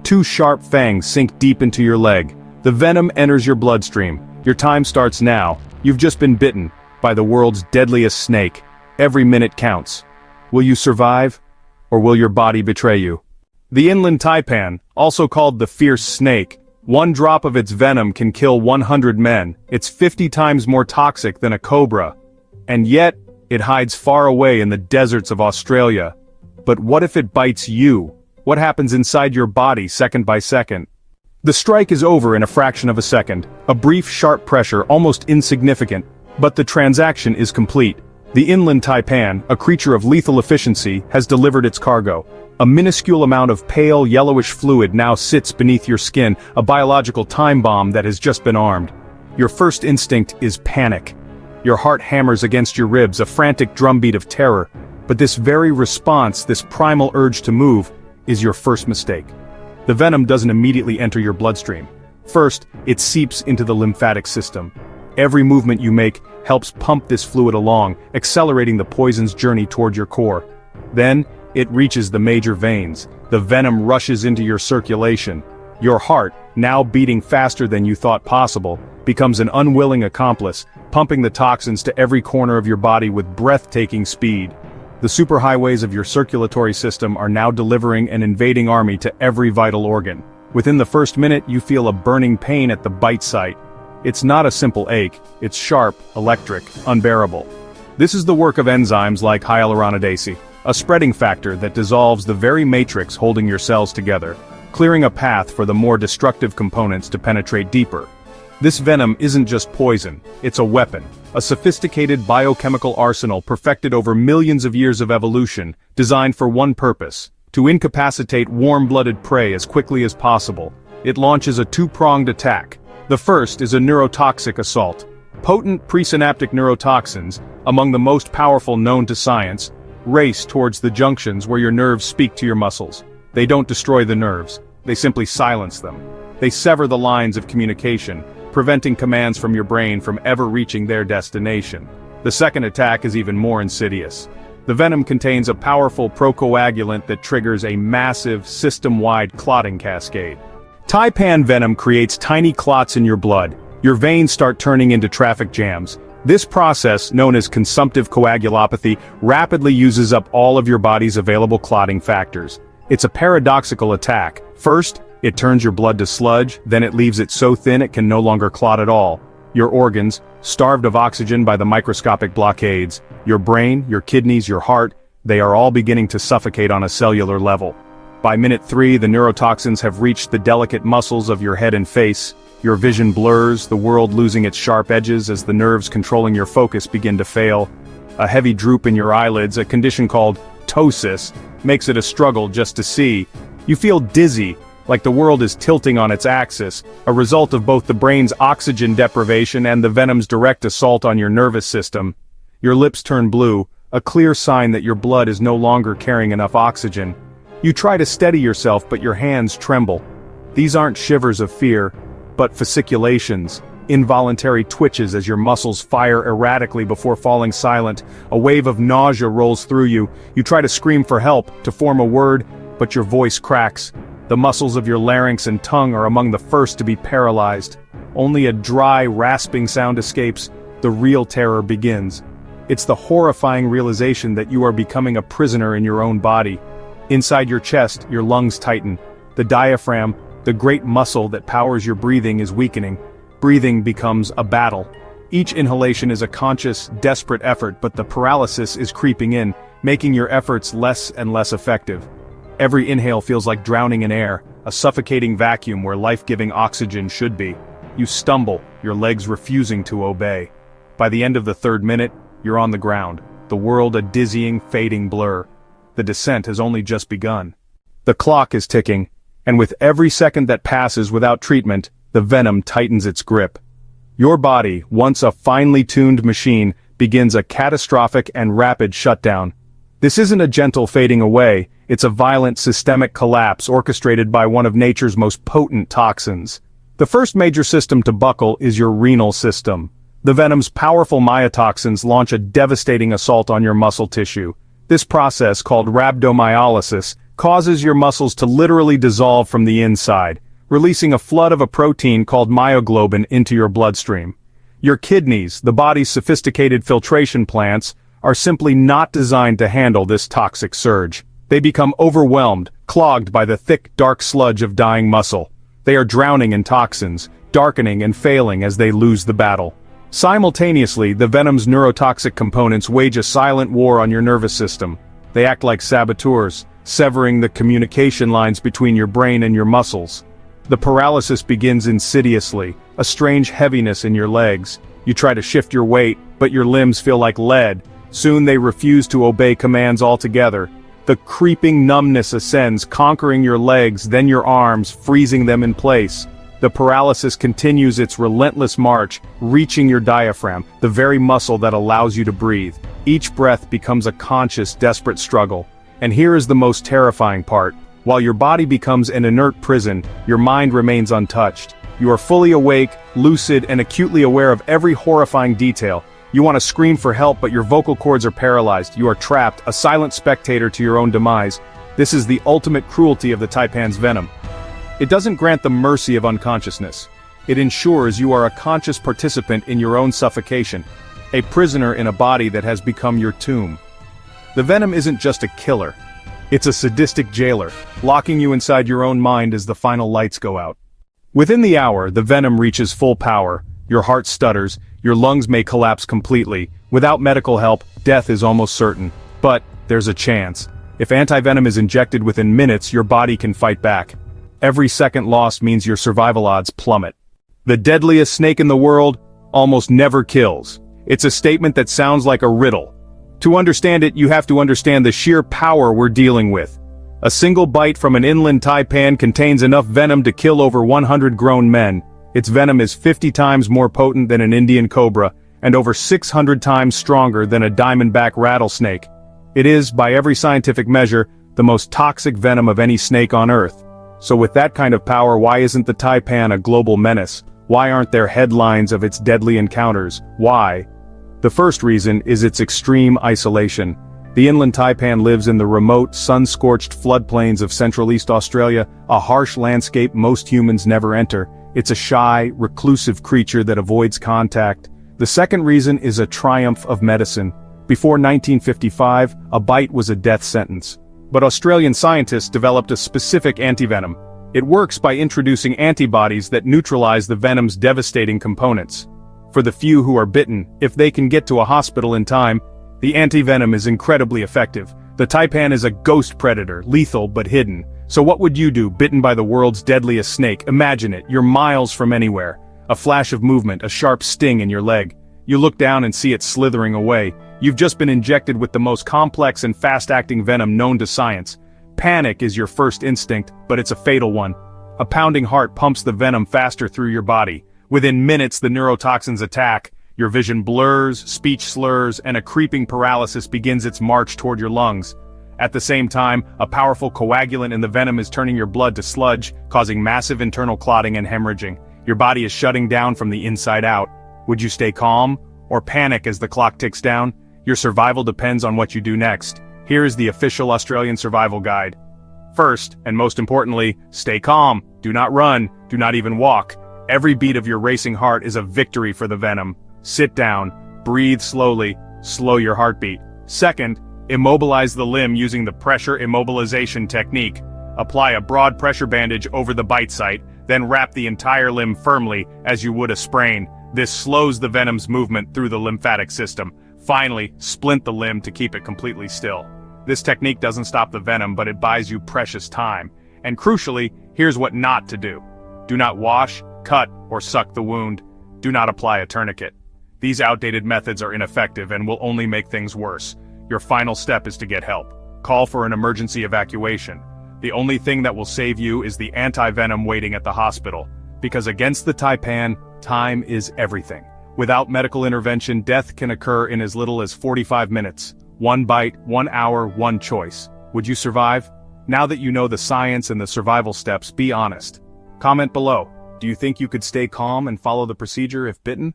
Two sharp fangs sink deep into your leg. The venom enters your bloodstream. Your time starts now. You've just been bitten by the world's deadliest snake. Every minute counts. Will you survive? Or will your body betray you? The inland taipan, also called the fierce snake, one drop of its venom can kill 100 men. It's 50 times more toxic than a cobra. And yet, it hides far away in the deserts of Australia. But what if it bites you? What happens inside your body second by second? The strike is over in a fraction of a second. A brief sharp pressure, almost insignificant. But the transaction is complete. The inland taipan, a creature of lethal efficiency, has delivered its cargo. A minuscule amount of pale, yellowish fluid now sits beneath your skin, a biological time bomb that has just been armed. Your first instinct is panic. Your heart hammers against your ribs, a frantic drumbeat of terror. But this very response, this primal urge to move, is your first mistake. The venom doesn't immediately enter your bloodstream. First, it seeps into the lymphatic system. Every movement you make helps pump this fluid along, accelerating the poison's journey toward your core. Then, it reaches the major veins. The venom rushes into your circulation. Your heart, now beating faster than you thought possible, becomes an unwilling accomplice, pumping the toxins to every corner of your body with breathtaking speed. The superhighways of your circulatory system are now delivering an invading army to every vital organ. Within the first minute, you feel a burning pain at the bite site. It's not a simple ache, it's sharp, electric, unbearable. This is the work of enzymes like hyaluronidase, a spreading factor that dissolves the very matrix holding your cells together, clearing a path for the more destructive components to penetrate deeper. This venom isn't just poison, it's a weapon, a sophisticated biochemical arsenal perfected over millions of years of evolution, designed for one purpose: to incapacitate warm-blooded prey as quickly as possible. It launches a two-pronged attack. The first is a neurotoxic assault. Potent presynaptic neurotoxins, among the most powerful known to science, race towards the junctions where your nerves speak to your muscles. They don't destroy the nerves, they simply silence them. They sever the lines of communication, preventing commands from your brain from ever reaching their destination. The second attack is even more insidious. The venom contains a powerful procoagulant that triggers a massive, system-wide clotting cascade. Taipan venom creates tiny clots in your blood. Your veins start turning into traffic jams. This process, known as consumptive coagulopathy, rapidly uses up all of your body's available clotting factors. It's a paradoxical attack. First, it turns your blood to sludge, then it leaves it so thin it can no longer clot at all. Your organs, starved of oxygen by the microscopic blockades, your brain, your kidneys, your heart, they are all beginning to suffocate on a cellular level. By minute 3, the neurotoxins have reached the delicate muscles of your head and face. Your vision blurs, the world losing its sharp edges as the nerves controlling your focus begin to fail. A heavy droop in your eyelids, a condition called ptosis, makes it a struggle just to see. You feel dizzy, like the world is tilting on its axis, a result of both the brain's oxygen deprivation and the venom's direct assault on your nervous system. Your lips turn blue, a clear sign that your blood is no longer carrying enough oxygen. You try to steady yourself, but your hands tremble. These aren't shivers of fear, but fasciculations, involuntary twitches as your muscles fire erratically before falling silent. A wave of nausea rolls through you. You try to scream for help, to form a word, but your voice cracks. The muscles of your larynx and tongue are among the first to be paralyzed. Only a dry, rasping sound escapes. The real terror begins. It's the horrifying realization that you are becoming a prisoner in your own body. Inside your chest, your lungs tighten. The diaphragm, the great muscle that powers your breathing, is weakening. Breathing becomes a battle. Each inhalation is a conscious, desperate effort, but the paralysis is creeping in, making your efforts less and less effective. Every inhale feels like drowning in air, a suffocating vacuum where life-giving oxygen should be. You stumble, your legs refusing to obey. By the end of the third minute, you're on the ground, the world a dizzying, fading blur. The descent has only just begun. The clock is ticking, and with every second that passes without treatment, the venom tightens its grip. Your body, once a finely tuned machine, begins a catastrophic and rapid shutdown. This isn't a gentle fading away, it's a violent systemic collapse orchestrated by one of nature's most potent toxins. The first major system to buckle is your renal system. The venom's powerful myotoxins launch a devastating assault on your muscle tissue. This process, called rhabdomyolysis, causes your muscles to literally dissolve from the inside, releasing a flood of a protein called myoglobin into your bloodstream. Your kidneys, the body's sophisticated filtration plants, are simply not designed to handle this toxic surge. They become overwhelmed, clogged by the thick, dark sludge of dying muscle. They are drowning in toxins, darkening and failing as they lose the battle. Simultaneously, the venom's neurotoxic components wage a silent war on your nervous system. They act like saboteurs, severing the communication lines between your brain and your muscles. The paralysis begins insidiously, a strange heaviness in your legs. You try to shift your weight, but your limbs feel like lead. Soon they refuse to obey commands altogether. The creeping numbness ascends, conquering your legs, then your arms, freezing them in place. The paralysis continues its relentless march, reaching your diaphragm, the very muscle that allows you to breathe. Each breath becomes a conscious, desperate struggle. And here is the most terrifying part. While your body becomes an inert prison, your mind remains untouched. You are fully awake, lucid, and acutely aware of every horrifying detail. You want to scream for help, but your vocal cords are paralyzed. You are trapped, a silent spectator to your own demise. This is the ultimate cruelty of the taipan's venom. It doesn't grant the mercy of unconsciousness. It ensures you are a conscious participant in your own suffocation, a prisoner in a body that has become your tomb. The venom isn't just a killer. It's a sadistic jailer, locking you inside your own mind as the final lights go out. Within the hour, the venom reaches full power. Your heart stutters, your lungs may collapse completely. Without medical help, death is almost certain. But there's a chance. If antivenom is injected within minutes, your body can fight back. Every second lost means your survival odds plummet. The deadliest snake in the world almost never kills. It's a statement that sounds like a riddle. To understand it, you have to understand the sheer power we're dealing with. A single bite from an inland taipan contains enough venom to kill over 100 grown men. Its venom is 50 times more potent than an Indian cobra, and over 600 times stronger than a diamondback rattlesnake. It is, by every scientific measure, the most toxic venom of any snake on Earth. So with that kind of power, why isn't the taipan a global menace? Why aren't there headlines of its deadly encounters? Why? The first reason is its extreme isolation. The inland taipan lives in the remote, sun-scorched floodplains of Central East Australia, a harsh landscape most humans never enter. It's a shy, reclusive creature that avoids contact. The second reason is a triumph of medicine. Before 1955, a bite was a death sentence. But Australian scientists developed a specific antivenom. It works by introducing antibodies that neutralize the venom's devastating components. For the few who are bitten, if they can get to a hospital in time, the antivenom is incredibly effective. The taipan is a ghost predator, lethal but hidden. So what would you do, bitten by the world's deadliest snake? Imagine it, you're miles from anywhere. A flash of movement, a sharp sting in your leg. You look down and see it slithering away. You've just been injected with the most complex and fast-acting venom known to science. Panic is your first instinct, but it's a fatal one. A pounding heart pumps the venom faster through your body. Within minutes, the neurotoxins attack. Your vision blurs, speech slurs, and a creeping paralysis begins its march toward your lungs. At the same time, a powerful coagulant in the venom is turning your blood to sludge, causing massive internal clotting and hemorrhaging. Your body is shutting down from the inside out. Would you stay calm, or panic as the clock ticks down? Your survival depends on what you do next. Here is the official Australian survival guide. First, and most importantly, stay calm. Do not run, do not even walk. Every beat of your racing heart is a victory for the venom. Sit down, breathe slowly, slow your heartbeat. Second, immobilize the limb using the pressure immobilization technique. Apply a broad pressure bandage over the bite site, then wrap the entire limb firmly as you would a sprain. This slows the venom's movement through the lymphatic system. Finally, splint the limb to keep it completely still. This technique doesn't stop the venom, but it buys you precious time. And crucially, here's what not to do. Do not wash, cut, or suck the wound. Do not apply a tourniquet. These outdated methods are ineffective and will only make things worse. Your final step is to get help. Call for an emergency evacuation. The only thing that will save you is the antivenom waiting at the hospital. Because against the taipan, time is everything. Without medical intervention, death can occur in as little as 45 minutes. One bite, 1 hour, one choice. Would you survive? Now that you know the science and the survival steps, be honest. Comment below. Do you think you could stay calm and follow the procedure if bitten?